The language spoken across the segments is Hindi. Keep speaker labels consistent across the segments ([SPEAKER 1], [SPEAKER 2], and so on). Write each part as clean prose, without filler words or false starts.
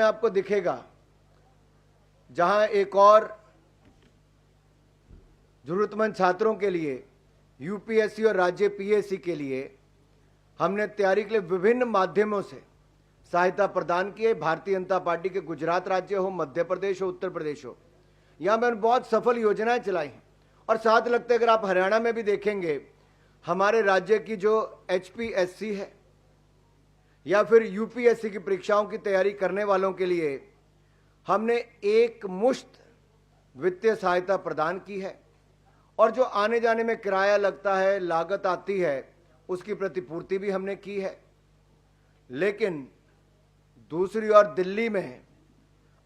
[SPEAKER 1] आपको दिखेगा जहां एक और जरूरतमंद छात्रों के लिए यूपीएससी और राज्य पीएससी के लिए हमने तैयारी के लिए विभिन्न माध्यमों से सहायता प्रदान की है। भारतीय जनता पार्टी के गुजरात राज्य हो, मध्य प्रदेश हो, उत्तर प्रदेश हो, यहां मैंने बहुत सफल योजनाएं चलाई हैं। और साथ लगते अगर आप हरियाणा में भी देखेंगे, हमारे राज्य की जो एचपीएससी है या फिर यूपीएससी की परीक्षाओं की तैयारी करने वालों के लिए हमने एक मुश्त वित्तीय सहायता प्रदान की है। और जो आने जाने में किराया लगता है, लागत आती है, उसकी प्रतिपूर्ति भी हमने की है। लेकिन दूसरी ओर दिल्ली में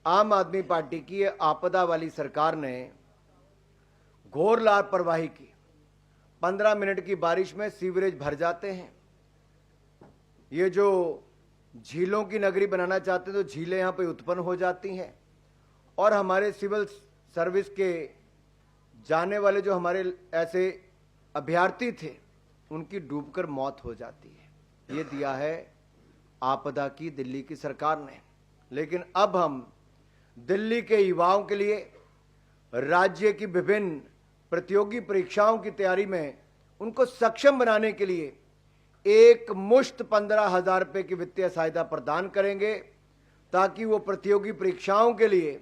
[SPEAKER 1] आम आदमी पार्टी की ये आपदा वाली सरकार ने घोर लापरवाही की। 15 मिनट की बारिश में सीवरेज भर जाते हैं। ये जो झीलों की नगरी बनाना चाहते हैं तो झीलें यहां पे उत्पन्न हो जाती हैं और हमारे सिविल सर्विस के जाने वाले जो हमारे ऐसे अभ्यर्थी थे उनकी डूबकर मौत हो जाती है। ये दिया है आपदा की दिल्ली की सरकार ने। लेकिन अब हम दिल्ली के युवाओं के लिए राज्य की विभिन्न प्रतियोगी परीक्षाओं की तैयारी में उनको सक्षम बनाने के लिए एक मुश्त 15,000 रुपये की वित्तीय सहायता प्रदान करेंगे ताकि वो प्रतियोगी परीक्षाओं के लिए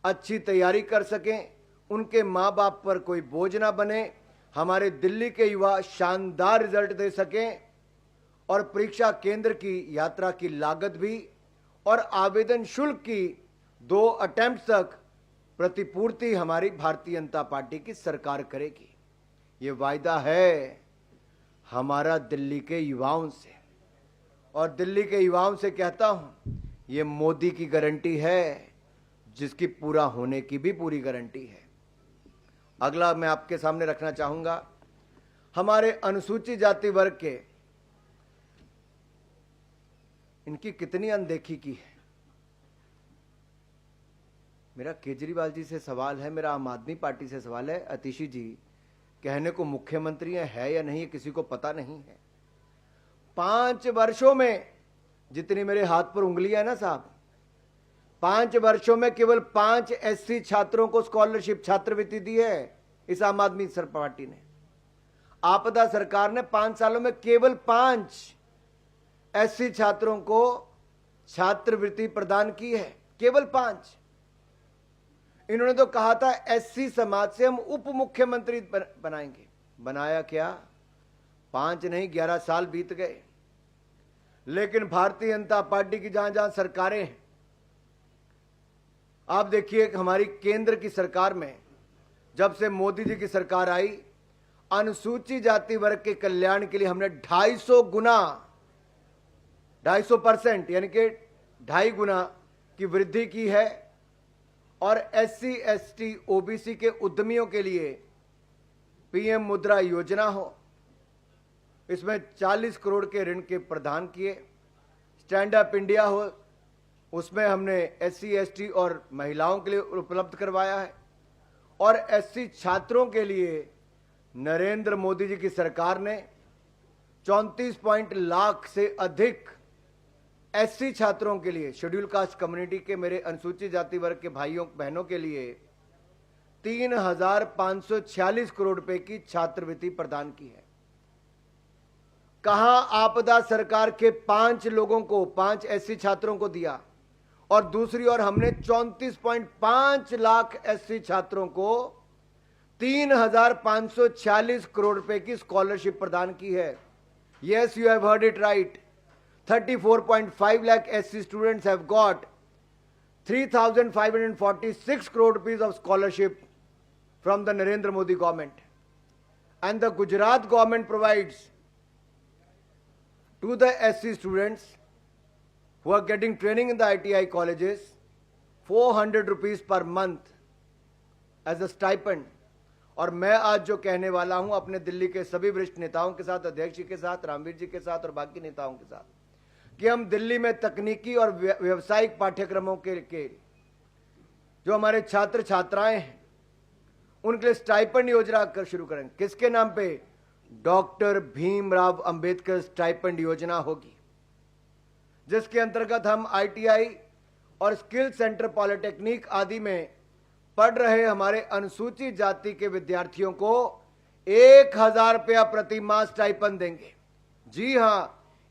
[SPEAKER 1] अच्छी तैयारी कर सकें, उनके माँ बाप पर कोई बोझ ना बने, हमारे दिल्ली के युवा शानदार रिजल्ट दे सकें और परीक्षा केंद्र की यात्रा की लागत भी और आवेदन शुल्क की 2 अटेम्प्ट तक प्रतिपूर्ति हमारी भारतीय जनता पार्टी की सरकार करेगी। ये वायदा है हमारा दिल्ली के युवाओं से। और दिल्ली के युवाओं से कहता हूं, ये मोदी की गारंटी है जिसकी पूरा होने की भी पूरी गारंटी है। अगला मैं आपके सामने रखना चाहूंगा, हमारे अनुसूचित जाति वर्ग के इनकी कितनी अनदेखी की है। मेरा केजरीवाल जी से सवाल है, मेरा आम आदमी पार्टी से सवाल है, अतिशी जी कहने को मुख्यमंत्री है या नहीं किसी को पता नहीं है। 5 वर्षों में जितनी मेरे हाथ पर उंगलियां है ना साहब, 5 वर्षों में केवल 5 एससी छात्रों को स्कॉलरशिप छात्रवृत्ति दी है इस आम आदमी पार्टी ने। आपदा सरकार ने 5 सालों में केवल 5 एससी छात्रों को छात्रवृत्ति प्रदान की है, केवल 5। इन्होंने तो कहा था एससी समाज से हम उप मुख्यमंत्री बनाएंगे। बनाया क्या? 5 नहीं 11 साल बीत गए। लेकिन भारतीय जनता पार्टी की जहां जहां सरकारें हैं, आप देखिए हमारी केंद्र की सरकार में जब से मोदी जी की सरकार आई, अनुसूचित जाति वर्ग के कल्याण के लिए हमने 250 गुना 250% यानी कि 2.5 गुना की वृद्धि की है। और एससी एसटी ओबीसी के उद्यमियों के लिए पीएम मुद्रा योजना हो, इसमें 40 करोड़ के ऋण के प्रदान किए। स्टैंड अप इंडिया हो, उसमें हमने एससी एसटी और महिलाओं के लिए उपलब्ध करवाया है। और एससी छात्रों के लिए नरेंद्र मोदी जी की सरकार ने 34 लाख से अधिक एससी छात्रों के लिए, शेड्यूल कास्ट कम्युनिटी के मेरे अनुसूचित जाति वर्ग के भाइयों बहनों के लिए 3,546 करोड़ रुपए की छात्रवृत्ति प्रदान की है। कहां आपदा सरकार के 5 लोगों को, 5 एससी छात्रों को दिया और दूसरी ओर हमने 34.5 लाख एससी छात्रों को 3,546 करोड़ रुपए की स्कॉलरशिप प्रदान की है। Yes, you have heard it right. 34.5 lakh SC students have got 3,546 crore rupees of scholarship from the Narendra Modi government. And the Gujarat government provides to the SC students who are getting training in the ITI colleges 400 rupees per month as a stipend. और मैं आज जो कहने वाला हूं अपने दिल्ली के सभी वरिष्ठ नेताओं के साथ, अध्यक्ष जी के साथ, रामवीर जी के साथ और बाकी नेताओं के साथ, कि हम दिल्ली में तकनीकी और व्यावसायिक पाठ्यक्रमों के जो हमारे छात्र छात्राएं हैं उनके लिए स्टाइपेंड योजना शुरू करेंगे। किसके नाम पे? डॉक्टर भीमराव अंबेडकर स्टाइपेंड योजना होगी, जिसके अंतर्गत हम आईटीआई और स्किल सेंटर पॉलिटेक्निक आदि में पढ़ रहे हमारे अनुसूचित जाति के विद्यार्थियों को 1,000 रुपया प्रति माह स्टाइपन देंगे। जी हां,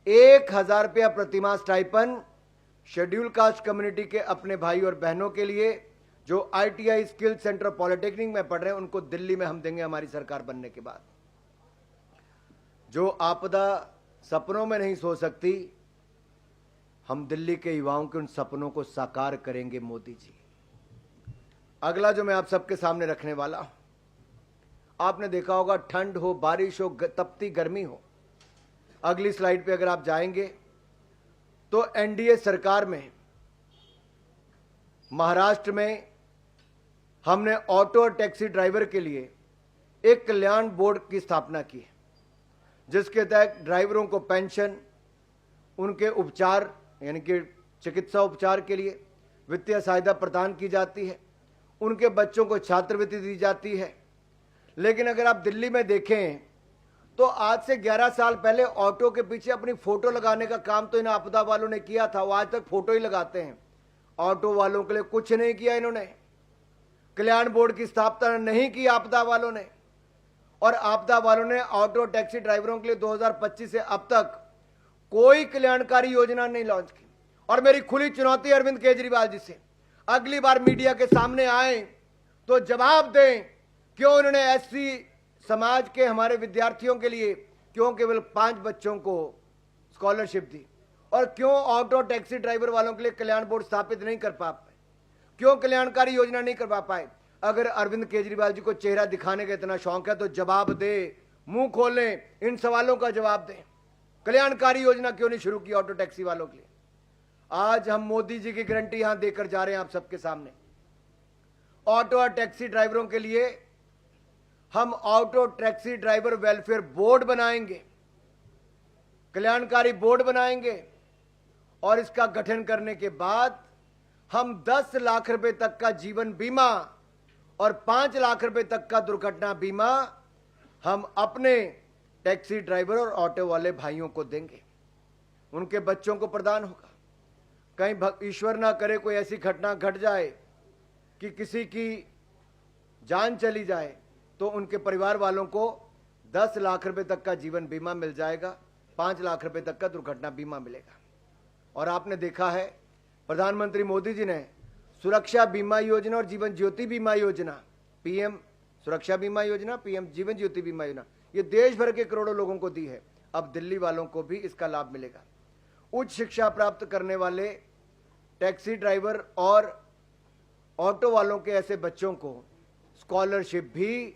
[SPEAKER 1] 1,000 रुपया प्रति माह स्टाइपन शेड्यूल कास्ट कम्युनिटी के अपने भाई और बहनों के लिए जो ITI स्किल सेंटर पॉलिटेक्निक में पढ़ रहे हैं, उनको दिल्ली में हम देंगे हमारी सरकार बनने के बाद। जो आपदा सपनों में नहीं सो सकती, हम दिल्ली के युवाओं के उन सपनों को साकार करेंगे मोदी जी। अगला जो मैं आप सबके सामने रखने वाला हूं, आपने देखा होगा, ठंड हो, बारिश हो, तपती गर्मी हो। अगली स्लाइड पे अगर आप जाएंगे तो NDA सरकार में महाराष्ट्र में हमने ऑटो और टैक्सी ड्राइवर के लिए एक कल्याण बोर्ड की स्थापना की है, जिसके तहत ड्राइवरों को पेंशन, उनके उपचार यानी कि चिकित्सा उपचार के लिए वित्तीय सहायता प्रदान की जाती है, उनके बच्चों को छात्रवृत्ति दी जाती है। लेकिन अगर आप दिल्ली में देखें तो आज से 11 साल पहले ऑटो के पीछे अपनी फोटो लगाने का काम तो इन आपदा वालों ने किया था, वो आज तक फोटो ही लगाते हैं। ऑटो वालों के लिए कुछ नहीं किया इन्होंने, कल्याण बोर्ड की स्थापना नहीं की आपदा वालों ने, और आपदा वालों ने ऑटो टैक्सी ड्राइवरों के लिए 2025 से अब तक कोई कल्याणकारी योजना नहीं लॉन्च की। और मेरी खुली चुनौती अरविंद केजरीवाल जी से, अगली बार मीडिया के सामने आए तो जवाब दें, क्यों उन्होंने SC समाज के हमारे विद्यार्थियों के लिए क्यों केवल 5 बच्चों को स्कॉलरशिप दी, और क्यों ऑटो टैक्सी ड्राइवर वालों के लिए कल्याण बोर्ड स्थापित नहीं कर पा पाए, क्यों कल्याणकारी योजना नहीं करवा पाए। अगर अरविंद केजरीवाल जी को चेहरा दिखाने का इतना शौक है तो जवाब दे, मुंह खोलें, इन सवालों का जवाब दें। कल्याणकारी योजना क्यों नहीं शुरू की ऑटो टैक्सी वालों के लिए? आज हम मोदी जी की गारंटी यहां देकर जा रहे हैं आप सबके सामने। ऑटो और टैक्सी ड्राइवरों के लिए हम auto taxi driver welfare board बनाएंगे, कल्याणकारी बोर्ड बनाएंगे, और इसका गठन करने के बाद हम 10 लाख रुपए तक का जीवन बीमा और 5 लाख रुपए तक का दुर्घटना बीमा हम अपने टैक्सी ड्राइवर और ऑटो वाले भाइयों को देंगे, उनके बच्चों को प्रदान होगा। कहीं ईश्वर ना करे कोई ऐसी घटना घट जाए कि किसी की जान चली जाए, तो उनके परिवार वालों को 10 लाख रुपए तक का जीवन बीमा मिल जाएगा, 5 लाख रुपए तक का दुर्घटना बीमा मिलेगा। और आपने देखा है प्रधानमंत्री मोदी जी ने सुरक्षा बीमा योजना और जीवन ज्योति बीमा योजना, PM सुरक्षा बीमा योजना, PM जीवन ज्योति बीमा योजना, ये देश भर के करोड़ों लोगों को दी है। अब दिल्ली वालों को भी इसका लाभ मिलेगा। उच्च शिक्षा प्राप्त करने वाले टैक्सी ड्राइवर और ऑटो वालों के ऐसे बच्चों को स्कॉलरशिप भी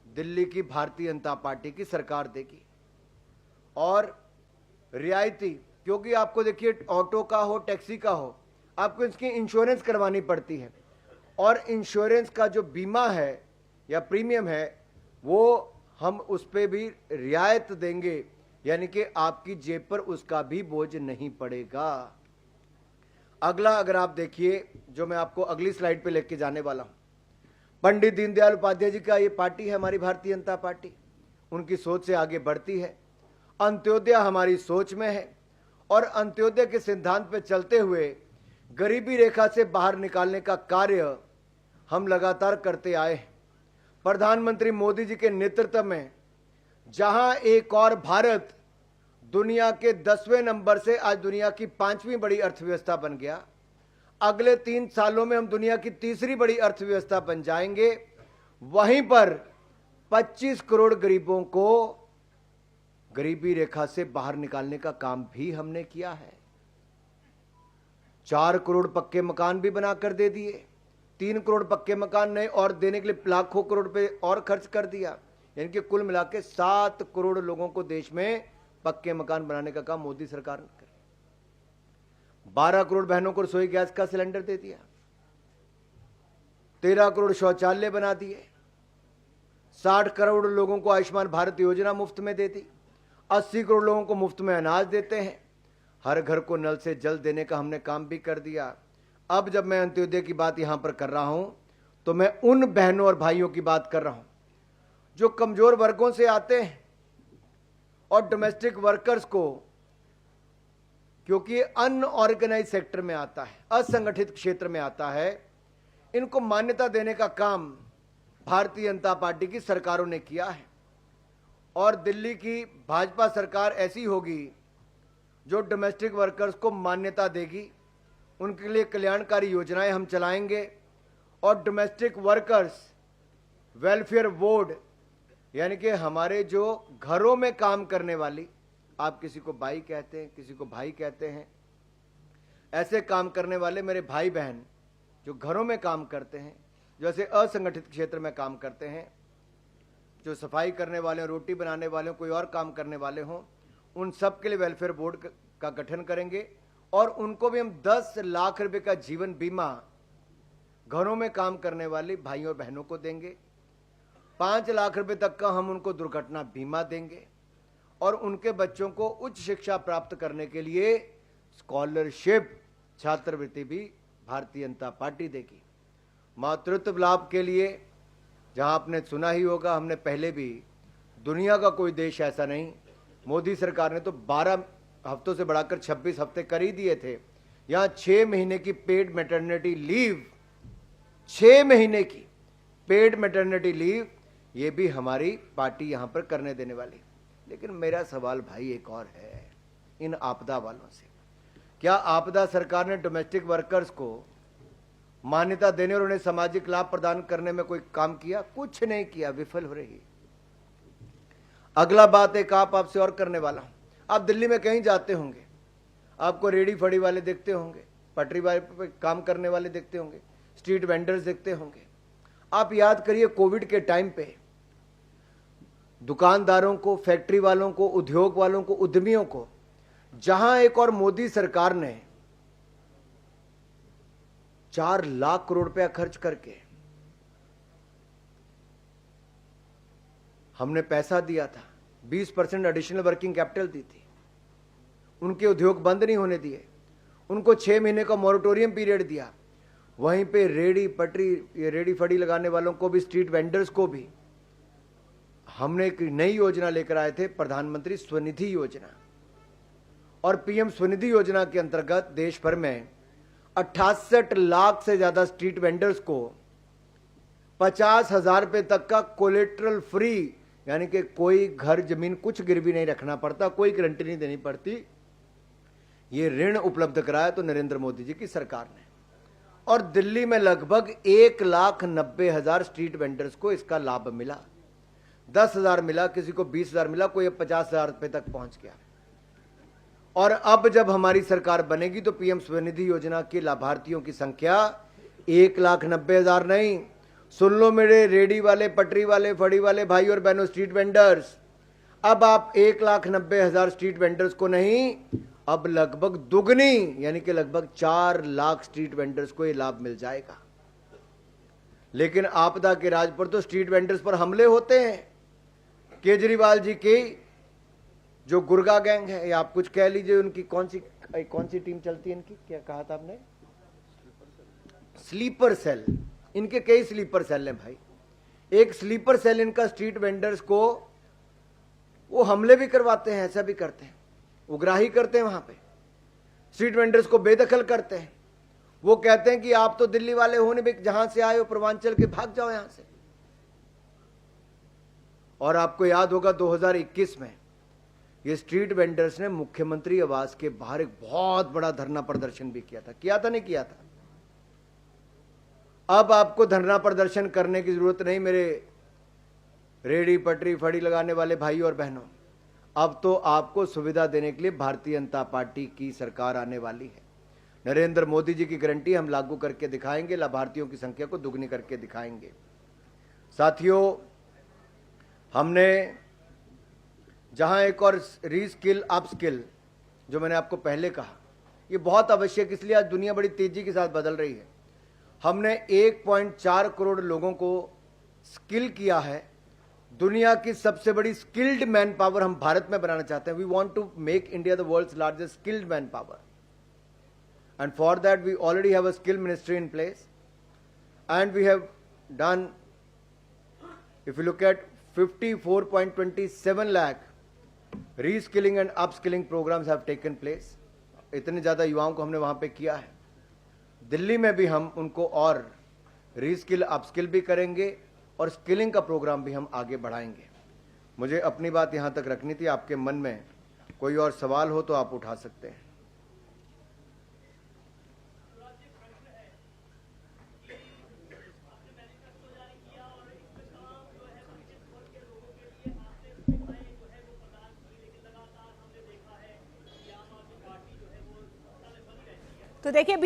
[SPEAKER 1] दिल्ली की भारतीय जनता पार्टी की सरकार देगी। और रियायती, क्योंकि आपको देखिए ऑटो का हो टैक्सी का हो, आपको इसकी इंश्योरेंस करवानी पड़ती है, और इंश्योरेंस का जो बीमा है या प्रीमियम है वो हम उस पर भी रियायत देंगे, यानी कि आपकी जेब पर उसका भी बोझ नहीं पड़ेगा। अगला अगर आप देखिए, जो मैं आपको अगली स्लाइड पे लेके जाने वाला हूं, पंडित दीनदयाल उपाध्याय जी का ये पार्टी है हमारी भारतीय जनता पार्टी, उनकी सोच से आगे बढ़ती है। अंत्योदय हमारी सोच में है, और अंत्योदय के सिद्धांत पे चलते हुए गरीबी रेखा से बाहर निकालने का कार्य हम लगातार करते आए हैं। प्रधानमंत्री मोदी जी के नेतृत्व में जहां एक और भारत दुनिया के 10वें नंबर से आज दुनिया की 5वीं बड़ी अर्थव्यवस्था बन गया, अगले 3 सालों में हम दुनिया की 3री बड़ी अर्थव्यवस्था बन जाएंगे। वहीं पर 25 करोड़ गरीबों को गरीबी रेखा से बाहर निकालने का काम भी हमने किया है। 4 करोड़ पक्के मकान भी बनाकर दे दिए, 3 करोड़ पक्के मकान नए और देने के लिए लाखों करोड़ रुपए और खर्च कर दिया, यानी कि कुल मिला के 7 करोड़ लोगों को देश में पक्के मकान बनाने का काम मोदी सरकार ने किया। 12 करोड़ बहनों को रसोई गैस का सिलेंडर दे दिया, 13 करोड़ शौचालय बना दिए, 60 करोड़ लोगों को आयुष्मान भारत योजना मुफ्त में दे दी, 80 करोड़ लोगों को मुफ्त में अनाज देते हैं, हर घर को नल से जल देने का हमने काम भी कर दिया। अब जब मैं अंत्योदय की बात यहां पर कर रहा हूं तो मैं उन बहनों और भाइयों की बात कर रहा हूं जो कमजोर वर्गों से आते हैं और डोमेस्टिक वर्कर्स को क्योंकि ये अनऑर्गेनाइज सेक्टर में आता है, असंगठित क्षेत्र में आता है। इनको मान्यता देने का काम भारतीय जनता पार्टी की सरकारों ने किया है और दिल्ली की भाजपा सरकार ऐसी होगी जो डोमेस्टिक वर्कर्स को मान्यता देगी। उनके लिए कल्याणकारी योजनाएं हम चलाएंगे और डोमेस्टिक वर्कर्स वेलफेयर बोर्ड, यानी कि हमारे जो घरों में काम करने वाली, आप किसी को बाई कहते हैं, किसी को भाई कहते हैं, ऐसे काम करने वाले मेरे भाई बहन जो घरों में काम करते हैं, जो ऐसे असंगठित क्षेत्र में काम करते हैं, जो सफाई करने वाले, रोटी बनाने वाले, कोई और काम करने वाले हों, उन सब के लिए वेलफेयर बोर्ड का गठन करेंगे और उनको भी हम 10 लाख रुपए का जीवन बीमा घरों में काम करने वाले भाइयों और बहनों को देंगे। 5 लाख रुपए तक का हम उनको दुर्घटना बीमा देंगे और उनके बच्चों को उच्च शिक्षा प्राप्त करने के लिए स्कॉलरशिप, छात्रवृत्ति भी भारतीय जनता पार्टी देगी। मातृत्व लाभ के लिए, जहां आपने सुना ही होगा, हमने पहले भी, दुनिया का कोई देश ऐसा नहीं, मोदी सरकार ने तो 12 हफ्तों से बढ़ाकर 26 हफ्ते कर ही दिए थे। यहां 6 महीने की पेड मैटरनिटी लीव, 6 महीने की पेड मैटरनिटी लीव, ये भी हमारी पार्टी यहां पर करने देने वाली। लेकिन मेरा सवाल भाई एक और है इन आपदा वालों से, क्या आपदा सरकार ने डोमेस्टिक वर्कर्स को मान्यता देने और उन्हें सामाजिक लाभ प्रदान करने में कोई काम किया? कुछ नहीं किया, विफल हो रही। अगला बात एक आपसे और करने वाला हूं। आप दिल्ली में कहीं जाते होंगे, आपको रेडी फड़ी वाले दिखते होंगे, पटरी वाले पे काम करने वाले दिखते होंगे, स्ट्रीट वेंडर्स दिखते होंगे। आप याद करिए कोविड के टाइम पे दुकानदारों को, फैक्ट्री वालों को, उद्योग वालों को, उद्यमियों को, जहां एक और मोदी सरकार ने 4 लाख करोड़ रुपया खर्च करके हमने पैसा दिया था, 20% एडिशनल वर्किंग कैपिटल दी थी, उनके उद्योग बंद नहीं होने दिए, उनको 6 महीने का मॉरिटोरियम पीरियड दिया। वहीं पे रेडी पटरी, ये रेडी फड़ी लगाने वालों को भी, स्ट्रीट वेंडर्स को भी हमने एक नई योजना लेकर आए थे, प्रधानमंत्री स्वनिधि योजना। और पीएम स्वनिधि योजना के अंतर्गत देश भर में 68 लाख से ज्यादा स्ट्रीट वेंडर्स को 50,000 रुपए तक का कोलेट्रल फ्री, यानी कि कोई घर जमीन कुछ गिरवी नहीं रखना पड़ता, कोई गारंटी नहीं देनी पड़ती, ये ऋण उपलब्ध कराया तो नरेंद्र मोदी जी की सरकार ने। और दिल्ली में लगभग 1,90,000 स्ट्रीट वेंडर्स को इसका लाभ मिला। 10,000 मिला, किसी को 20,000 मिला, कोई 50,000 रुपए तक पहुंच गया। और अब जब हमारी सरकार बनेगी तो पीएम स्वनिधि योजना के लाभार्थियों की संख्या 1,90,000 नहीं, सुन लो मेरे रेडी वाले, पटरी वाले, फड़ी वाले भाई और बहनों, स्ट्रीट वेंडर्स, अब आप 1,90,000 स्ट्रीट वेंडर्स को नहीं, अब लगभग दुगनी, यानी कि लगभग 4 लाख स्ट्रीट वेंडर्स को यह लाभ मिल जाएगा। लेकिन आपदा के राज पर तो स्ट्रीट वेंडर्स पर हमले होते हैं। केजरीवाल जी की जो गुर्गा गैंग है, या आप कुछ कह लीजिए, उनकी कौन सी टीम चलती है इनकी, क्या कहा था आपने? Sleeper cell. इनके कई स्लीपर सेल हैं भाई। एक स्लीपर सेल इनका स्ट्रीट वेंडर्स को वो हमले भी करवाते हैं, ऐसा भी करते हैं, उग्राही करते हैं, वहां पे स्ट्रीट वेंडर्स को बेदखल करते हैं। वो कहते हैं कि आप तो दिल्ली वाले हो नहीं, जहां से आए हो पूर्वांचल के, भाग जाओ यहां से। और आपको याद होगा 2021 में ये स्ट्रीट वेंडर्स ने मुख्यमंत्री आवास के बाहर एक बहुत बड़ा धरना प्रदर्शन भी किया था, नहीं किया था? अब आपको धरना प्रदर्शन करने की जरूरत नहीं मेरे रेडी पटरी फड़ी लगाने वाले भाई और बहनों। अब तो आपको सुविधा देने के लिए भारतीय जनता पार्टी की सरकार आने वाली है। नरेंद्र मोदी जी की गारंटी हम लागू करके दिखाएंगे, लाभार्थियों की संख्या को दुगनी करके दिखाएंगे। साथियों, हमने जहां एक और रीस्किल अपस्किल, जो मैंने आपको पहले कहा, ये बहुत आवश्यक, इसलिए आज दुनिया बड़ी तेजी के साथ बदल रही है। हमने 1.4 करोड़ लोगों को स्किल किया है। दुनिया की सबसे बड़ी स्किल्ड मैन पावर हम भारत में बनाना चाहते हैं। We want to make India the world's largest skilled man power, and for that we already have a skill ministry in place, and we have done, if you look at 54.27 lakh reskilling and upskilling programs have taken place. इतने ज़्यादा युवाओं को हमने वहाँ पे किया है। दिल्ली में भी हम उनको और रीस्किल अपस्किल भी करेंगे और स्किलिंग का प्रोग्राम भी हम आगे बढ़ाएंगे। मुझे अपनी बात यहाँ तक रखनी थी। आपके मन में कोई और सवाल हो तो आप उठा सकते हैं।
[SPEAKER 2] तो देखिए